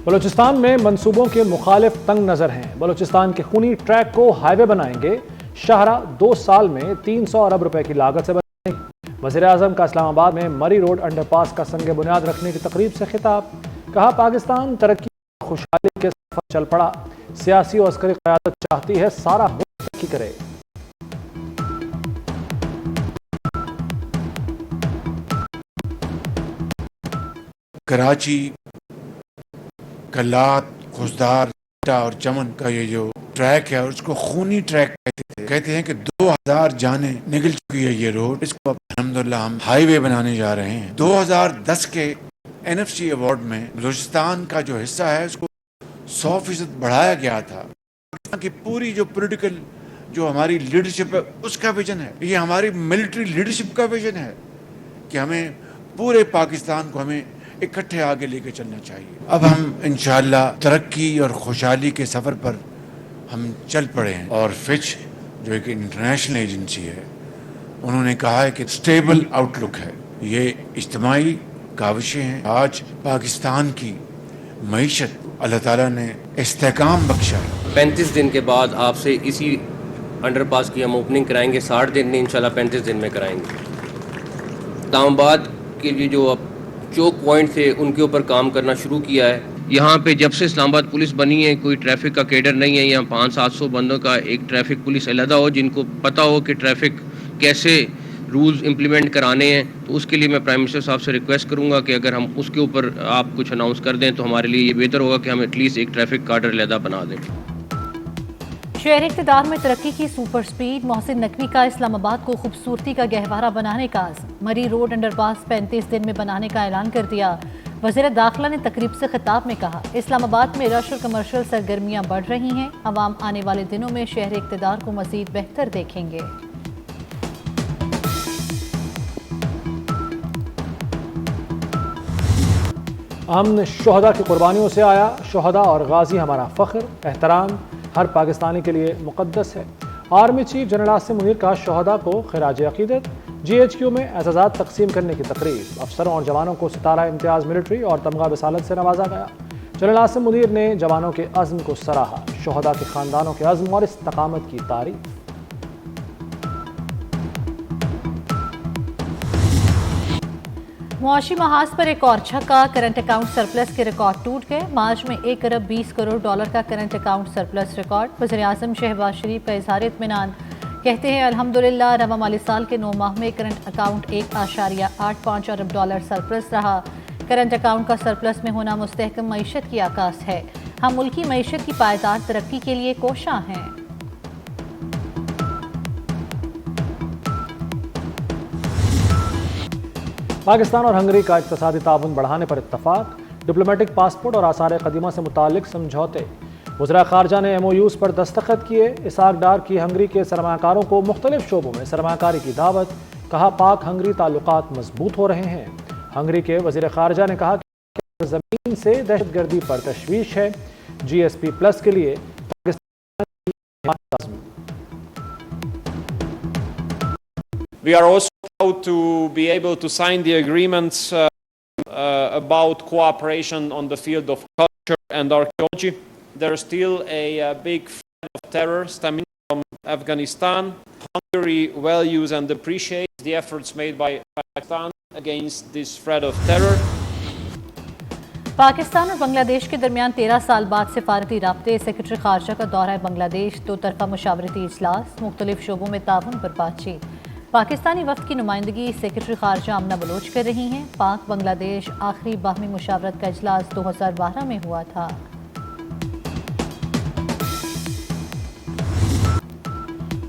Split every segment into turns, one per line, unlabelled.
بلوچستان میں منصوبوں کے مخالف تنگ نظر ہیں۔ بلوچستان کے خونی ٹریک کو ہائی وے بنائیں گے۔ شاہراہ 2 سال میں 300 ارب روپے کی لاگت سے بنے گی۔ وزیر اعظم کا اسلام آباد میں مری روڈ انڈر پاس کا سنگ بنیاد رکھنے کی تقریب سے خطاب۔ کہا پاکستان ترقی اور خوشحالی کے سفر چل پڑا، سیاسی اور عسکری قیادت چاہتی ہے سارا ملک ترقی کرے۔
کراچی، کلات، خوشدار اور چمن کا یہ جو ٹریک ہے اس کو خونی ٹریک کہتے ہیں کہ 2000 جانیں نکل چکی ہے یہ روڈ۔ اس کو اب الحمدللہ ہم ہائی وے بنانے جا رہے ہیں۔ 2010 کے NFC ایوارڈ میں بلوچستان کا جو حصہ ہے اس کو 100% بڑھایا گیا تھا۔ پاکستان کی پوری جو پولیٹیکل جو ہماری لیڈرشپ ہے اس کا ویژن ہے، یہ ہماری ملٹری لیڈرشپ کا ویژن ہے کہ ہمیں پورے پاکستان کو ہمیں اکٹھے آگے لے کے چلنا چاہیے۔ اب ہم انشاءاللہ ترقی اور خوشحالی کے سفر پر ہم چل پڑے ہیں، اور فچ جو ایک انٹرنیشنل ایجنسی ہے انہوں نے کہا ہے کہ سٹیبل آؤٹ لک ہے۔ یہ اجتماعی کاوشیں ہیں۔ آج پاکستان کی معیشت اللہ تعالیٰ نے استحکام بخشا ہے۔
35 دن کے بعد آپ سے اسی انڈر پاس کی ہم اوپننگ کرائیں گے۔ 60 دن نہیں، انشاءاللہ 35 دن میں کرائیں گے۔ اسلام آباد کے لیے جو اب چوک پوائنٹ تھے ان کے اوپر کام کرنا شروع کیا ہے۔ یہاں پہ جب سے اسلام آباد پولیس بنی ہے کوئی ٹریفک کا کیڈر نہیں ہے۔ یہاں 500-700 بندوں کا ایک ٹریفک پولیس علیحدہ ہو جن کو پتہ ہو کہ ٹریفک کیسے رولز امپلیمنٹ کرانے ہیں، تو اس کے لیے میں پرائم منسٹر صاحب سے ریکویسٹ کروں گا کہ اگر ہم اس کے اوپر آپ کچھ اناؤنس کر دیں تو ہمارے لیے یہ بہتر ہوگا کہ ہم ایٹ لیسٹ ایک ٹریفک کارڈر علیحدہ بنا دیں۔
شہر اقتدار میں ترقی کی سپر سپیڈ، محسن نقوی کا اسلام آباد کو خوبصورتی کا گہوارہ بنانے کا عزم۔ مری روڈ انڈر پاس 35 دن میں بنانے کا اعلان کر دیا۔ وزیر داخلہ نے تقریب سے خطاب میں کہا اسلام آباد میں رش اور کمرشل سرگرمیاں بڑھ رہی ہیں، عوام آنے والے دنوں میں شہر اقتدار کو مزید بہتر دیکھیں گے۔
امن شہداء کی قربانیوں سے آیا، شہداء اور غازی ہمارا فخر، احترام ہر پاکستانی کے لیے مقدس ہے۔ Army chief general Asim Munir کا شہداء کو خراج عقیدت۔ GHQ میں اعزازات تقسیم کرنے کی تقریب، افسروں اور جوانوں کو ستارہ امتیاز ملٹری اور تمغہ رسالت سے نوازا گیا۔ جنرل عاصم منیر نے جوانوں کے عزم کو سراہا، شہداء کے خاندانوں کے عزم اور استقامت کی تعریف۔
معاشی محاذ پر ایک اور چھکا، کرنٹ اکاؤنٹ سرپلس کے ریکارڈ ٹوٹ گئے۔ مارچ میں 1 ارب 20 کروڑ ڈالر کا کرنٹ اکاؤنٹ سرپلس ریکارڈ۔ وزیر اعظم شہباز شریف کا اظہار اطمینان، کہتے ہیں الحمدللہ رواں مالی سال کے 9 ماہ میں کرنٹ اکاؤنٹ 1.85 ارب ڈالر سرپلس رہا۔ کرنٹ اکاؤنٹ کا سرپلس میں ہونا مستحکم معیشت کی عکاس ہے۔ ہم ملکی معیشت کی پائیدار ترقی کے لیے کوشاں ہیں۔
پاکستان اور ہنگری کا اقتصادی تعاون بڑھانے پر اتفاق، ڈپلومیٹک پاسپورٹ اور آثار قدیمہ سے متعلق سمجھوتے۔ وزراء خارجہ نے MOUs پر دستخط کیے۔ اسحاق ڈار کی ہنگری کے سرمایہ کاروں کو مختلف شعبوں میں سرمایہ کاری کی دعوت۔ کہا پاک ہنگری تعلقات مضبوط ہو رہے ہیں۔ ہنگری کے وزیر خارجہ نے کہا کہ زمین سے دہشت گردی پر تشویش ہے۔ GSP+ کے لیے پاکستان کی
We are also proud to be able to sign the agreements about cooperation on the field of culture and archaeology. There is still a big threat of terror stemming from Afghanistan. Hungary values and appreciates the efforts made by Pakistan against this threat of terror.
Pakistan اور بنگلہ دیش کے درمیان 13 سال بعد سفارتی رابطے، secretary خارجہ کا دورہ بنگلہ دیش، 2 طرفہ مشاورتی اجلاس، مختلف شعبوں میں تعاون پر بات چیت۔ پاکستانی وفد کی نمائندگی سیکرٹری خارجہ آمنہ بلوچ کر رہی ہیں۔ پاک بنگلہ دیش آخری باہمی مشاورت کا اجلاس 2012 میں ہوا تھا۔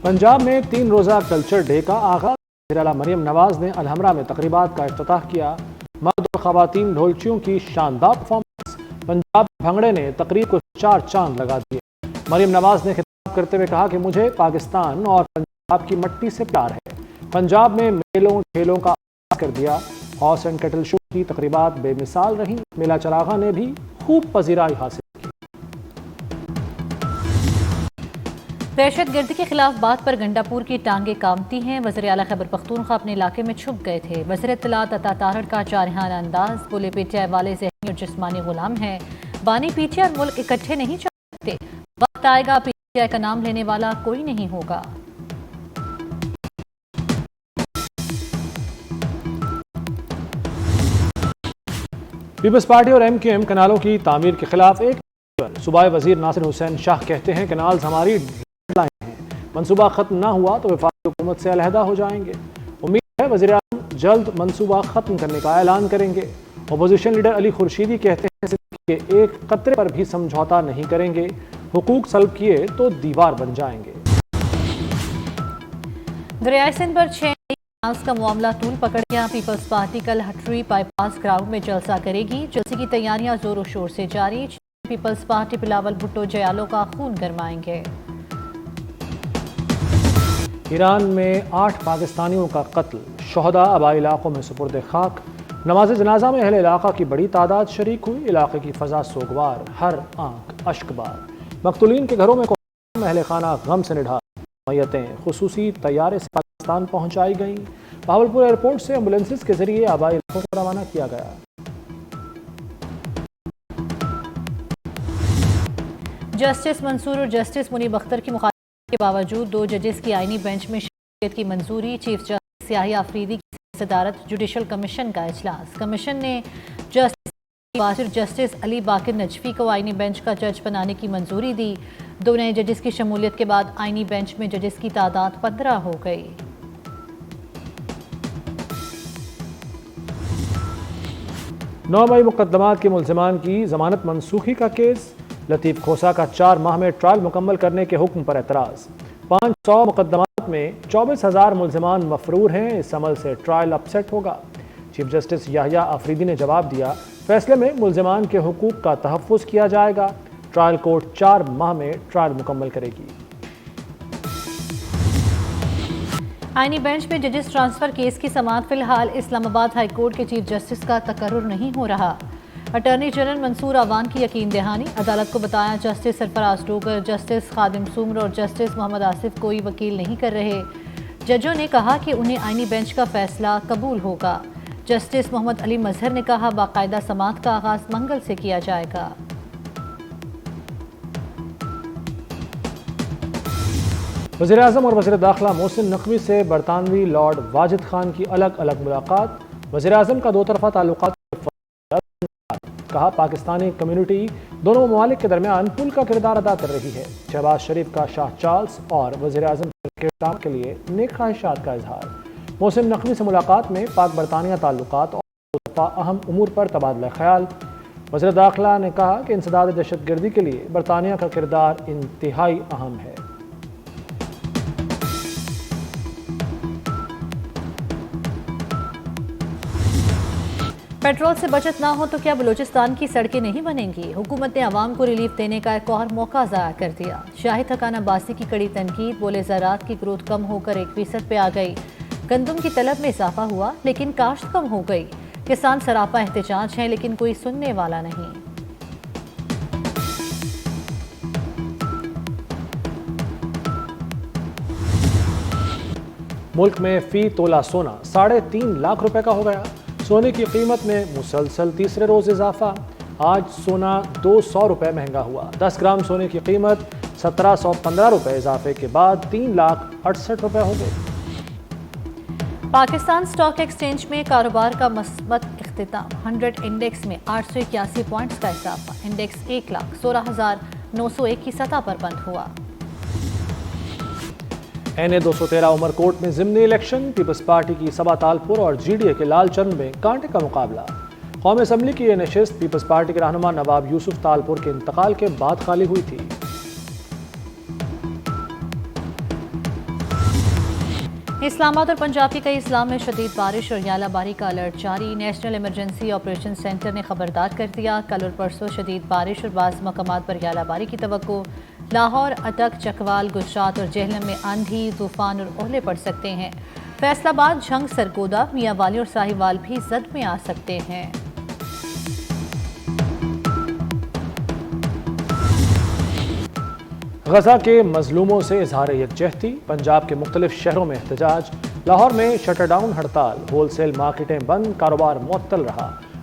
پنجاب میں 3 روزہ کلچر ڈے کا آغاز، وزیر اعلیٰ مریم نواز نے الحمرہ میں تقریبات کا افتتاح کیا۔ مرد اور خواتین ڈھولچیوں کی شاندار پرفارمنس، پنجاب بھنگڑے نے تقریب کو 4 چاند لگا دیے۔ مریم نواز نے خطاب کرتے ہوئے کہا کہ مجھے پاکستان اور پنجاب کی مٹی سے پیار ہے۔ پنجاب میں میلوں ٹھیلوں کا آغاز کر دیا۔ ہارس اینڈ کیٹل شو کی تقریبات بے مثال رہیں۔ میلہ چراغاں نے بھی خوب پذیرائی حاصل کی۔
دہشت گردی کے خلاف بات پر گنڈا پور کی ٹانگیں کامتی ہیں۔ وزیر اعلیٰ خیبر پختونخوا اپنے علاقے میں چھپ گئے تھے۔ وزیر اطلاعات عطا تارڑ کا جارحانہ انداز، بولے پیٹے والے ذہنی اور جسمانی غلام ہیں۔ بانی پی ٹی آئی اور ملک اکٹھے نہیں چل سکتے، وقت آئے گا پی ٹی آئی کا نام لینے والا کوئی نہیں ہوگا۔
پیپلز پارٹی اور ایم کیو ایم کنالوں کی تعمیر کے خلاف ایک صوبائی وزیر ناصر حسین شاہ کہتے ہیں کنالز ہماری ڈیڈ لائن ہیں، منصوبہ ختم نہ ہوا تو وفاقی حکومت سے علیحدہ ہو جائیں گے۔ امید ہے وزیر اعظم جلد منصوبہ ختم کرنے کا اعلان کریں گے۔ اپوزیشن لیڈر علی خورشیدی کہتے ہیں کہ ایک قطرے پر بھی سمجھوتا نہیں کریں گے، حقوق سلب کیے تو دیوار بن جائیں گے۔
دریائے سندھ پر 6 کا معاملہ طول پکڑ گیا۔ پیپلز پارٹی کل ہٹری بائی پاس گراؤنڈ میں جلسہ کرے گی۔ جلسے کی تیاریاں زور و شور سے جاری۔ پیپلز پارٹی بلاول بھٹو جیالو کا خون گرمائیں گے۔
ایران میں 8 پاکستانیوں کا قتل، شہداء آبائی علاقوں میں سپرد خاک۔ نماز جنازہ میں اہل علاقہ کی بڑی تعداد شریک ہوئی، علاقے کی فضا سوگوار، ہر آنکھ اشکبار۔ مقتولین کے گھروں میں اہل خانہ غم سے نڈھا، میتیں خصوصی طیارے سے پاکستان پہنچائی گئیں۔ بہاولپور ایئرپورٹ سے ایمبولینسز کے ذریعے آبائی علاقوں کو روانہ کیا گیا۔
جسٹس منصور اور جسٹس منیب اختر کی مخالفت کے باوجود 2 ججز کی آئینی بینچ میں شمولیت کی منظوری۔ چیف جسٹس یحییٰ آفریدی کی صدارت جوڈیشل کمیشن کا اجلاس۔ کمیشن نے جسٹس علی باقر نجفی کو آئینی بینچ کا جج بنانے کی منظوری دی۔ 2 نئے ججز کی شمولیت کے بعد آئینی بینچ میں ججز کی تعداد 15 ہو گئی۔
9 مئی مقدمات کے ملزمان کی ضمانت منسوخی کا کیس۔ لطیف کھوسا کا 4 ماہ میں ٹرائل مکمل کرنے کے حکم پر اعتراض۔ 500 مقدمات میں 24,000 ملزمان مفرور ہیں، اس عمل سے ٹرائل اپ سیٹ ہوگا۔ چیف جسٹس یحییٰ آفریدی نے جواب دیا، فیصلے میں ملزمان کے حقوق کا تحفظ کیا جائے گا۔ ٹرائل کورٹ 4 ماہ میں ٹرائل مکمل کرے گی۔
آئینی بینچ میں ججز ٹرانسفر کیس کی سماعت فی الحال اسلام آباد ہائی کورٹ کے چیف جسٹس کا تقرر نہیں ہو رہا۔ اٹارنی جنرل منصور اعوان کی یقین دہانی، عدالت کو بتایا جسٹس سرفراز ڈوگر، جسٹس خادم سومر اور جسٹس محمد آصف کوئی وکیل نہیں کر رہے۔ ججوں نے کہا کہ انہیں آئینی بینچ کا فیصلہ قبول ہوگا۔ جسٹس محمد علی مظہر نے کہا باقاعدہ سماعت کا آغاز منگل سے کیا جائے گا۔
وزیر اعظم اور وزیر داخلہ محسن نقوی سے برطانوی لارڈ واجد خان کی الگ الگ ملاقات۔ وزیر اعظم کا 2 طرفہ تعلقات کہا پاکستانی کمیونٹی دونوں ممالک کے درمیان پل کا کردار ادا کر رہی ہے۔ شہباز شریف کا شاہ چارلس اور وزیر اعظم کے کام کے لیے نیک خواہشات کا اظہار۔ محسن نقوی سے ملاقات میں پاک برطانیہ تعلقات اور اہم امور پر تبادلہ خیال۔ وزیر داخلہ نے کہا کہ انسداد دہشت گردی کے لیے برطانیہ کا کردار انتہائی اہم ہے۔
پیٹرول سے بچت نہ ہو تو کیا بلوچستان کی سڑکیں نہیں بنیں گی؟ حکومت نے عوام کو ریلیف دینے کا ایک اور موقع ضائع کر دیا۔ شاہد حقانہ باسی کی کڑی تنقید، بولے زراعت کی گروتھ کم ہو کر 1% پہ آ گئی۔ گندم کی طلب میں اضافہ ہوا لیکن کاشت کم ہو گئی۔ کسان سراپا احتجاج ہیں لیکن کوئی سننے والا نہیں۔
ملک میں فی تولہ سونا 3.5 لاکھ روپے کا ہو گیا۔ سونے کی قیمت میں مسلسل تیسرے روز اضافہ، آج سونا 200 روپے مہنگا ہوا۔ 10 گرام سونے کی قیمت 1715 روپے اضافے کے بعد 3,68,000 روپے ہو گئے۔
پاکستان سٹاک ایکسچینج میں کاروبار کا مثبت اختتام، 100 انڈیکس میں 881 پوائنٹس کا اضافہ، انڈیکس 1,16,901 کی سطح پر بند ہوا۔
NA 213 عمرکوٹ میں ضمنی الیکشن، پیپلز پارٹی کی سبا تالپور اور GDA کے لال چند میں کانٹے کا مقابلہ۔ قومی اسمبلی کی یہ نشست پیپلز پارٹی کے رہنما نواب یوسف تالپور کے انتقال کے بعد خالی ہوئی تھی۔
اسلام آباد اور پنجاب کے کئی اضلاع میں شدید بارش اور ژالہ باری کا الرٹ جاری، نیشنل ایمرجنسی آپریشن سینٹر نے خبردار کر دیا۔ کل اور پرسوں شدید بارش اور بعض مقامات پر ژالہ باری کی توقع۔ لاہور، اٹک، چکوال، گجرات اور جہلم میں آندھی، طوفان اور اولے پڑ سکتے ہیں۔ فیصل آباد، جھنگ، سرگودا، میاں والی اور ساہیوال بھی زد میں آ سکتے ہیں۔
غزہ کے مظلوموں سے اظہار یکجہتی، پنجاب کے مختلف شہروں میں احتجاج۔ لاہور میں شٹر ڈاؤن ہڑتال، ہول سیل مارکیٹیں بند، کاروبار معطل رہا۔